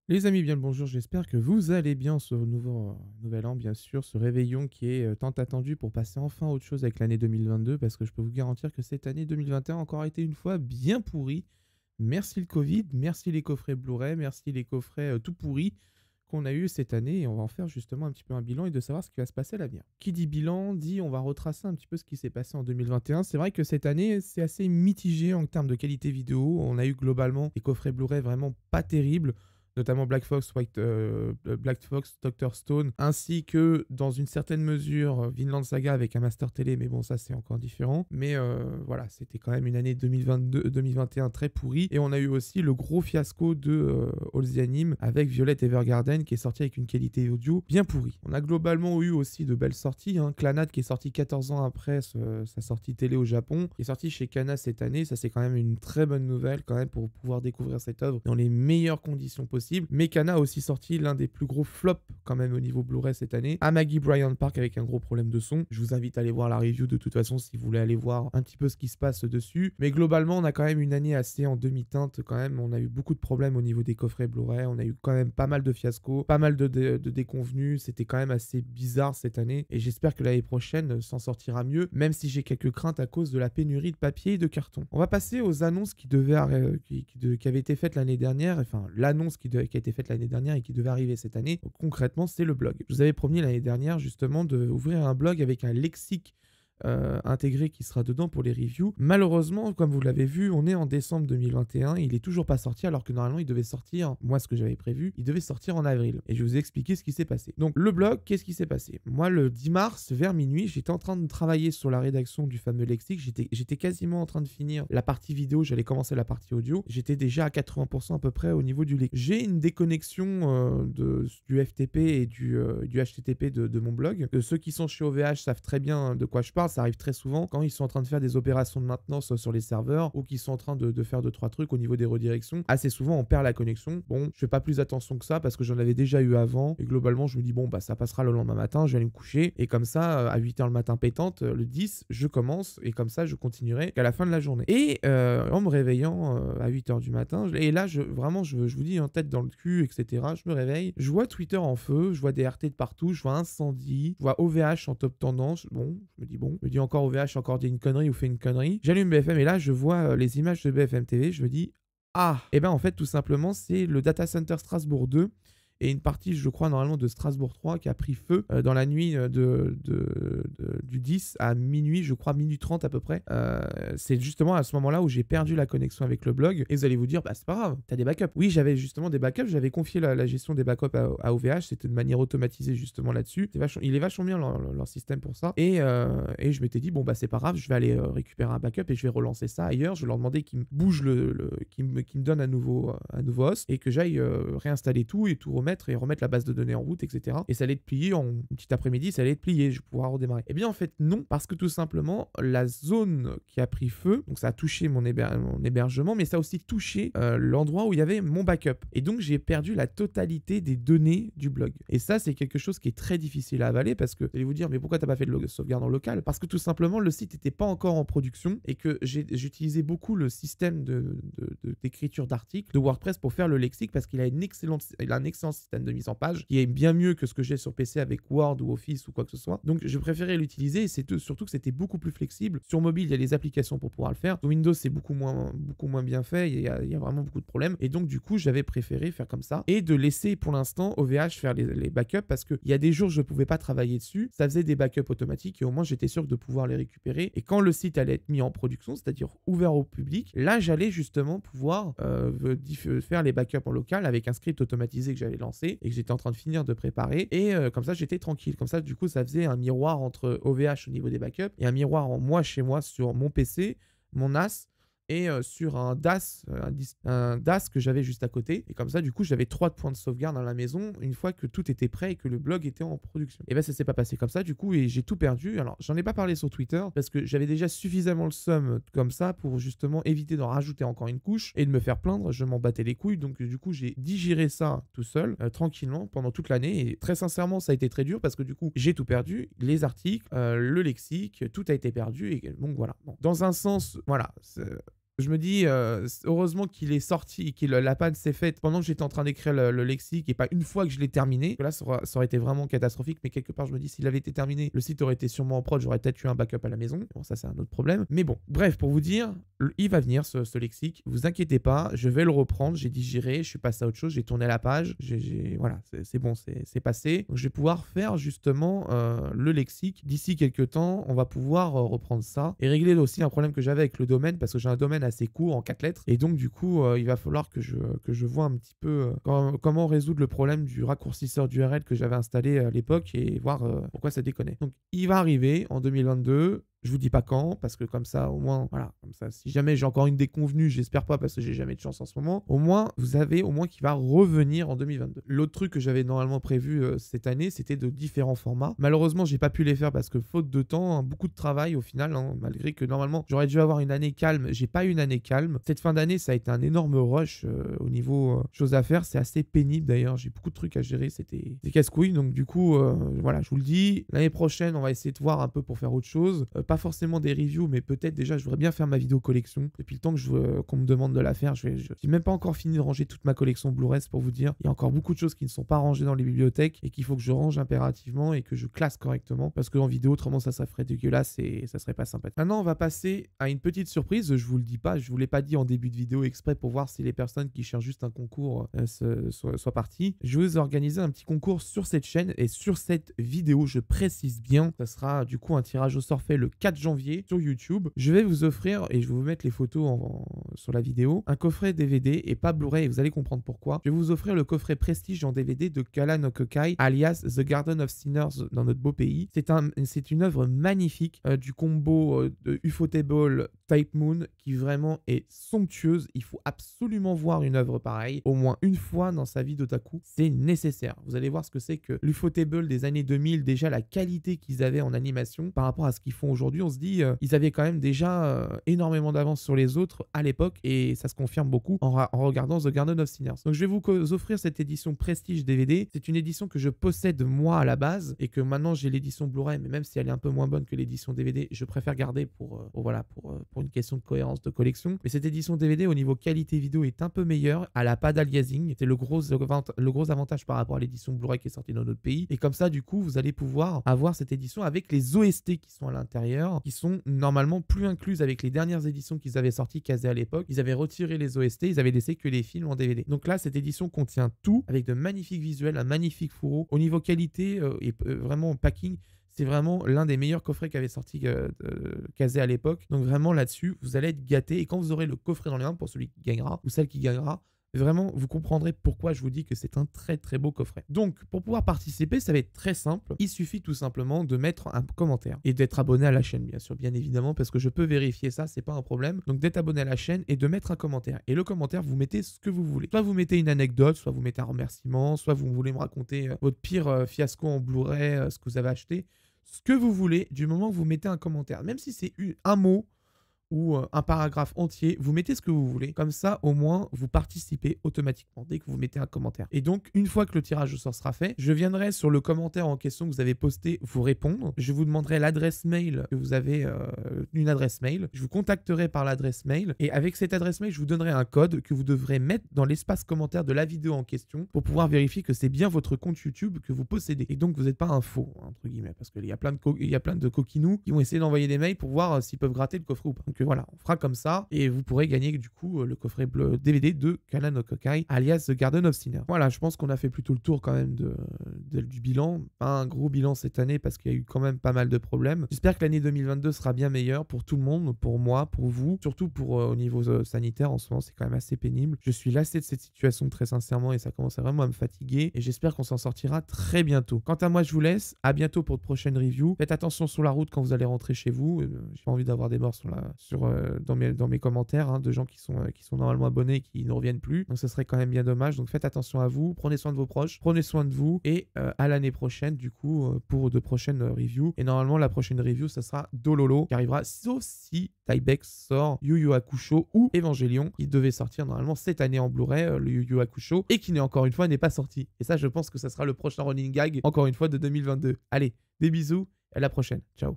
Les amis, bien le bonjour, j'espère que vous allez bien ce nouvel an, bien sûr, ce réveillon qui est tant attendu pour passer enfin à autre chose avec l'année 2022, parce que je peux vous garantir que cette année 2021 a encore été une fois bien pourrie. Merci le Covid, merci les coffrets Blu-ray, merci les coffrets tout pourris qu'on a eu cette année, et on va en faire justement un petit peu un bilan et de savoir ce qui va se passer à l'avenir. Qui dit bilan, dit on va retracer un petit peu ce qui s'est passé en 2021. C'est vrai que cette année, c'est assez mitigé en termes de qualité vidéo. On a eu globalement des coffrets Blu-ray vraiment pas terribles, notamment Black Fox, Doctor Stone, ainsi que dans une certaine mesure Vinland Saga avec un Master Télé, mais bon ça c'est encore différent. Mais voilà, c'était quand même une année 2022-2021 très pourrie, et on a eu aussi le gros fiasco de All the Anime avec Violet Evergarden qui est sorti avec une qualité audio bien pourrie. On a globalement eu aussi de belles sorties, hein. Clannad qui est sorti 14 ans après sa sortie télé au Japon, qui est sorti chez Kana cette année, ça c'est quand même une très bonne nouvelle quand même pour pouvoir découvrir cette œuvre dans les meilleures conditions possibles. Mais Kana a aussi sorti l'un des plus gros flops quand même au niveau Blu-ray cette année, Amagi Bryant Park, avec un gros problème de son. Je vous invite à aller voir la review de toute façon si vous voulez aller voir un petit peu ce qui se passe dessus. Mais globalement, on a quand même une année assez en demi-teinte quand même. On a eu beaucoup de problèmes au niveau des coffrets Blu-ray. On a eu quand même pas mal de fiascos, pas mal de déconvenus. C'était quand même assez bizarre cette année. Et j'espère que l'année prochaine s'en sortira mieux, même si j'ai quelques craintes à cause de la pénurie de papier et de carton. On va passer aux annonces qui avaient été faites l'année dernière. Enfin, l'annonce qui a été faite l'année dernière et qui devait arriver cette année. Donc, concrètement, c'est le blog. Je vous avais promis l'année dernière justement d'ouvrir un blog avec un lexique intégré qui sera dedans pour les reviews. Malheureusement, comme vous l'avez vu, on est en décembre 2021, il est toujours pas sorti alors que normalement il devait sortir, moi ce que j'avais prévu, il devait sortir en avril. Et je vais vous expliquer ce qui s'est passé. Donc le blog, qu'est-ce qui s'est passé? Moi le 10 mars, vers minuit, j'étais en train de travailler sur la rédaction du fameux lexique, j'étais quasiment en train de finir la partie vidéo, j'allais commencer la partie audio, j'étais déjà à 80% à peu près au niveau du lexique. J'ai une déconnexion du FTP et du HTTP de mon blog. Ceux qui sont chez OVH savent très bien de quoi je parle. Ça arrive très souvent quand ils sont en train de faire des opérations de maintenance sur les serveurs ou qu'ils sont en train de faire 2-3 trucs au niveau des redirections. Assez souvent, on perd la connexion. Bon, je fais pas plus attention que ça parce que j'en avais déjà eu avant. Et globalement, je me dis, bon, bah ça passera le lendemain matin, je vais aller me coucher. Et comme ça, à 8h le matin pétante, le 10, je commence. Et comme ça, je continuerai qu'à la fin de la journée. Et en me réveillant à 8h du matin, et là, je vous dis, en tête dans le cul, etc., je me réveille, je vois Twitter en feu, je vois des RT de partout, je vois incendie, je vois OVH en top tendance. Bon, je me dis, bon, je me dis encore OVH, encore dit une connerie ou fait une connerie. J'allume BFM et là, je vois les images de BFM TV. Je me dis, ah, et ben en fait, tout simplement, c'est le Data Center Strasbourg 2 et une partie, je crois, normalement de Strasbourg 3 qui a pris feu dans la nuit du 10 à minuit, je crois, minuit 30 à peu près. C'est justement à ce moment-là où j'ai perdu la connexion avec le blog. Et vous allez vous dire, bah c'est pas grave, t'as des backups. Oui, j'avais justement des backups, j'avais confié la gestion des backups à OVH, c'était de manière automatisée justement là-dessus. Il est vachement bien leur système pour ça. Et je m'étais dit, bon bah c'est pas grave, je vais aller récupérer un backup et je vais relancer ça ailleurs. Je vais leur demander qu'ils me bougent qu'ils me donnent un nouveau host et que j'aille réinstaller tout et tout remettre et remettre la base de données en route, etc. Et ça allait être plié en une petite après-midi, ça allait être plié, je vais pouvoir redémarrer. Eh bien en fait non, parce que tout simplement la zone qui a pris feu, donc ça a touché mon hébergement, mais ça a aussi touché l'endroit où il y avait mon backup. Et donc j'ai perdu la totalité des données du blog. Et ça c'est quelque chose qui est très difficile à avaler parce que vous allez vous dire mais pourquoi t'as pas fait de sauvegarde en local? Parce que tout simplement le site n'était pas encore en production et que j'utilisais beaucoup le système d'écriture d'articles de WordPress pour faire le lexique parce qu'il a un excellent système de mise en page qui est bien mieux que ce que j'ai sur PC avec Word ou Office ou quoi que ce soit. Donc je préférais l'utiliser et c'est surtout que c'était beaucoup plus flexible. Sur mobile, il y a les applications pour pouvoir le faire. Sur Windows, c'est beaucoup moins bien fait. Il y a vraiment beaucoup de problèmes. Et donc du coup, j'avais préféré faire comme ça et de laisser pour l'instant OVH faire les backups parce qu'il y a des jours je ne pouvais pas travailler dessus. Ça faisait des backups automatiques et au moins j'étais sûr de pouvoir les récupérer. Et quand le site allait être mis en production, c'est-à-dire ouvert au public, là j'allais justement pouvoir faire les backups en local avec un script automatisé que j'avais lancé et que j'étais en train de finir de préparer. Et comme ça, j'étais tranquille. Comme ça, du coup, ça faisait un miroir entre OVH au niveau des backups et un miroir en moi chez moi sur mon PC, mon NAS et sur un un DAS que j'avais juste à côté. Et comme ça, du coup, j'avais 3 points de sauvegarde à la maison une fois que tout était prêt et que le blog était en production. Et ben ça s'est pas passé comme ça, du coup, et j'ai tout perdu. Alors, j'en ai pas parlé sur Twitter parce que j'avais déjà suffisamment le seum comme ça pour justement éviter d'en rajouter encore une couche et de me faire plaindre. Je m'en battais les couilles. Donc, du coup, j'ai digéré ça tout seul, tranquillement, pendant toute l'année. Et très sincèrement, ça a été très dur parce que du coup, j'ai tout perdu. Les articles, le lexique, tout a été perdu. Et donc, voilà. Bon. Dans un sens, voilà. Je me dis, heureusement qu'il est sorti et que la panne s'est faite pendant que j'étais en train d'écrire le lexique et pas une fois que je l'ai terminé. Là, ça aurait été vraiment catastrophique, mais quelque part, je me dis, s'il avait été terminé, le site aurait été sûrement en prod, j'aurais peut-être eu un backup à la maison. Bon, ça, c'est un autre problème. Mais bon, bref, pour vous dire, il va venir, ce lexique. Vous inquiétez pas, je vais le reprendre. J'ai digéré, je suis passé à autre chose, j'ai tourné la page. Voilà, c'est bon, c'est passé. Donc, je vais pouvoir faire justement le lexique. D'ici quelques temps, on va pouvoir reprendre ça et régler aussi un problème que j'avais avec le domaine parce que j'ai un domaine assez court en 4 lettres et donc du coup il va falloir que je vois un petit peu comment résoudre le problème du raccourcisseur d'URL que j'avais installé à l'époque et voir pourquoi ça déconnait. Donc il va arriver en 2022. Je vous dis pas quand, parce que comme ça, au moins, voilà, comme ça, si jamais j'ai encore une déconvenue, j'espère pas, parce que j'ai jamais de chance en ce moment, au moins, vous avez au moins qu'il va revenir en 2022. L'autre truc que j'avais normalement prévu cette année, c'était de différents formats. Malheureusement, j'ai pas pu les faire parce que faute de temps, hein, beaucoup de travail au final, hein, malgré que normalement, j'aurais dû avoir une année calme, j'ai pas eu une année calme. Cette fin d'année, ça a été un énorme rush au niveau choses à faire, c'est assez pénible d'ailleurs, j'ai beaucoup de trucs à gérer, c'était casse-couille, donc du coup, voilà, je vous le dis, l'année prochaine, on va essayer de voir un peu pour faire autre chose, pas forcément des reviews, mais peut-être déjà, je voudrais bien faire ma vidéo collection. Depuis le temps que qu'on me demande de la faire, j'ai même pas encore fini de ranger toute ma collection Blu-ray pour vous dire. Il y a encore beaucoup de choses qui ne sont pas rangées dans les bibliothèques et qu'il faut que je range impérativement et que je classe correctement parce que en vidéo, autrement, ça ferait dégueulasse et ça serait pas sympathique. Maintenant, on va passer à une petite surprise. Je vous le dis pas, je vous l'ai pas dit en début de vidéo exprès pour voir si les personnes qui cherchent juste un concours soient parties. Je vais vous organiser un petit concours sur cette chaîne et sur cette vidéo, je précise bien, ça sera du coup un tirage au sort fait le 4 janvier sur YouTube. Je vais vous offrir, et je vais vous mettre les photos sur la vidéo, un coffret DVD et pas Blu-ray, et vous allez comprendre pourquoi. Je vais vous offrir le coffret Prestige en DVD de Kala no Kokai, alias The Garden of Sinners dans notre beau pays. C'est une œuvre magnifique du combo de Ufotable Type Moon qui vraiment est somptueuse. Il faut absolument voir une œuvre pareille, au moins une fois dans sa vie d'otaku. C'est nécessaire. Vous allez voir ce que c'est que l'Ufotable des années 2000, déjà la qualité qu'ils avaient en animation par rapport à ce qu'ils font aujourd'hui. On se dit, ils avaient quand même déjà énormément d'avance sur les autres à l'époque et ça se confirme beaucoup en regardant The Garden of Sinners. Donc je vais vous offrir cette édition Prestige DVD. C'est une édition que je possède moi à la base et que maintenant j'ai l'édition Blu-ray, mais même si elle est un peu moins bonne que l'édition DVD, je préfère garder pour une question de cohérence de collection. Mais cette édition DVD au niveau qualité vidéo est un peu meilleure. Elle n'a pas d'aliasing. C'est le gros avantage par rapport à l'édition Blu-ray qui est sortie dans notre pays. Et comme ça, du coup, vous allez pouvoir avoir cette édition avec les OST qui sont à l'intérieur, qui sont normalement plus incluses avec les dernières éditions qu'ils avaient sorties, casées à l'époque. Ils avaient retiré les OST, ils avaient laissé que les films en DVD. Donc là, cette édition contient tout avec de magnifiques visuels, un magnifique fourreau. Au niveau qualité et vraiment packing, c'est vraiment l'un des meilleurs coffrets qui avait sorti casé à l'époque. Donc vraiment là-dessus, vous allez être gâtés. Et quand vous aurez le coffret dans les mains, pour celui qui gagnera ou celle qui gagnera, vraiment, vous comprendrez pourquoi je vous dis que c'est un très très beau coffret. Donc, pour pouvoir participer, ça va être très simple. Il suffit tout simplement de mettre un commentaire et d'être abonné à la chaîne, bien sûr, bien évidemment, parce que je peux vérifier ça, c'est pas un problème. Donc, d'être abonné à la chaîne et de mettre un commentaire. Et le commentaire, vous mettez ce que vous voulez. Soit vous mettez une anecdote, soit vous mettez un remerciement, soit vous voulez me raconter votre pire fiasco en Blu-ray, ce que vous avez acheté. Ce que vous voulez, du moment que vous mettez un commentaire. Même si c'est un mot, ou un paragraphe entier, vous mettez ce que vous voulez. Comme ça, au moins, vous participez automatiquement dès que vous mettez un commentaire. Et donc, une fois que le tirage au sort sera fait, je viendrai sur le commentaire en question que vous avez posté vous répondre. Je vous demanderai l'adresse mail que vous avez, une adresse mail. Je vous contacterai par l'adresse mail. Et avec cette adresse mail, je vous donnerai un code que vous devrez mettre dans l'espace commentaire de la vidéo en question pour pouvoir vérifier que c'est bien votre compte YouTube que vous possédez. Et donc, vous n'êtes pas un faux, entre guillemets, parce qu'il y a plein de coquinous qui vont essayer d'envoyer des mails pour voir s'ils peuvent gratter le coffret ou pas. Donc voilà, on fera comme ça et vous pourrez gagner du coup le coffret bleu DVD de Kala no Kokai alias The Garden of Sinners. Voilà, je pense qu'on a fait plutôt le tour quand même du bilan. Pas un gros bilan cette année parce qu'il y a eu quand même pas mal de problèmes. J'espère que l'année 2022 sera bien meilleure pour tout le monde, pour moi, pour vous, surtout pour au niveau sanitaire en ce moment, c'est quand même assez pénible. Je suis lassé de cette situation très sincèrement et ça commence vraiment à me fatiguer et j'espère qu'on s'en sortira très bientôt. Quant à moi, je vous laisse. À bientôt pour de prochaines reviews. Faites attention sur la route quand vous allez rentrer chez vous. J'ai pas envie d'avoir des morts dans mes commentaires hein, de gens qui sont normalement abonnés et qui ne reviennent plus. Donc ce serait quand même bien dommage. Donc faites attention à vous, prenez soin de vos proches, prenez soin de vous et à l'année prochaine du coup pour de prochaines reviews. Et normalement la prochaine review ça sera Dololo qui arrivera sauf si Tybex sort Yu Yu Hakusho ou Evangelion qui devait sortir normalement cette année en Blu-ray le Yu Yu Hakusho et qui encore une fois n'est pas sorti. Et ça je pense que ça sera le prochain running gag encore une fois de 2022. Allez, des bisous et à la prochaine. Ciao.